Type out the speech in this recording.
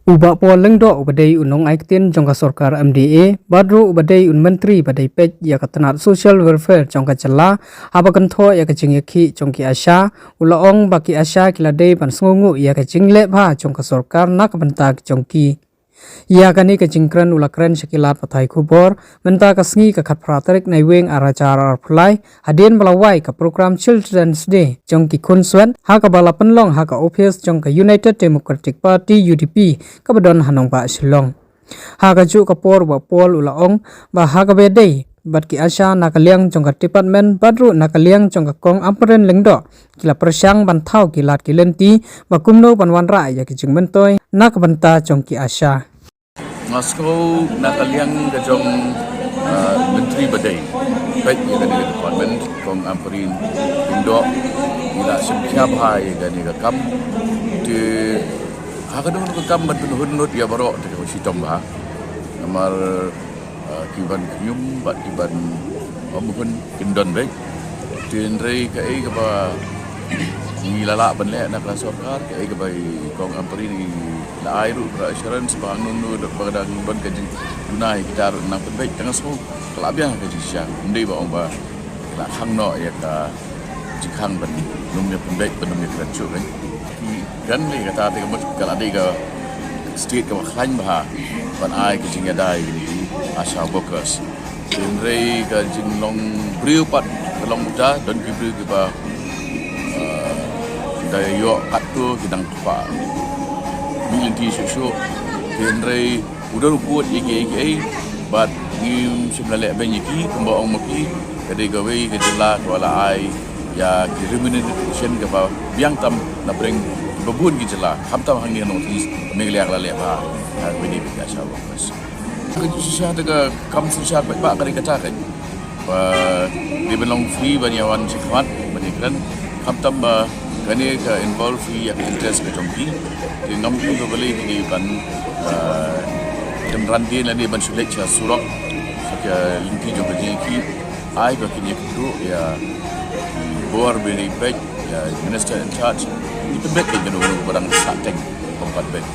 Ubak poleng do ubadai unong aiktin jongka sorkar MDA badru ubadai un menteri badai pej ya katanat social welfare jongka cela abakan tho ya kacing yakhi jongki asya ulaong baki asya kiladai pan sungu ya kacing lebha jongka sorkar nak bentak jongki ya kani kacing kran ulakran syakilat patai kubor menta kasngi ka khat pratarik naiweng arajar arpulai hadin balawai ka program Children's Day jongki kunswan ha ka bala penlong ha ka office jongka United Democratic Party UDP ka badon hanong ba silong ha ka ju ka por ba pol ulaong ba ha ka bedai bat ki asya nakaliang jongka department badru nakaliang jongka kong amperen lengdo kila persyang banthau kilat kilenti ba kumno banwan ra ya kijing mentoy nak banta jongki asya Ngasko nakaliang kajong menteri badai baik ya kan department kong amperin indo ila semkia bahai kan ya kam di hakadong kam batun hunut ya barok de si tomba namar kiban kyum bat kiban omuhun kindon baik tinrei kai ka ba ngilala banle nak rasorkar kai ka bai kong amperin la airu assurance bangun nu daripada ban kajing dunai kita nak baik tengah semua kelabian kajing siang ndai ba ong ba la khang no ya ka jikhang ban num ya baik penum ya kranchu kan ni kata te ka kala dei ka state ka khlan ba ban ai kajing dai ni asha workers rei ka jing long briu pat long muda dan briu ke ba daya yo atu kidang pa Bilinti susu, kenrai udah rupuat igi bat ngim sebenarnya banyak kembang orang maki, kadai gawe kejela kuala ai ya remuneration ke bawah biang tam na bring babun kejela, hamtam hangi notis mengliak lalai bah, begini biasa bagus. Kerja juga kam susah baik kali kata kan, di belong free banyawan sekat banyak kan, hamtam bah kani ka involve fi yang interest ke jongki di ngam ku ko beli ni ban demran din ni ban sulit cha surok ka linki jo ke ki ai ba kini ku ya bor beri pek ya minister in charge itu bet ke no barang sateng kompat bet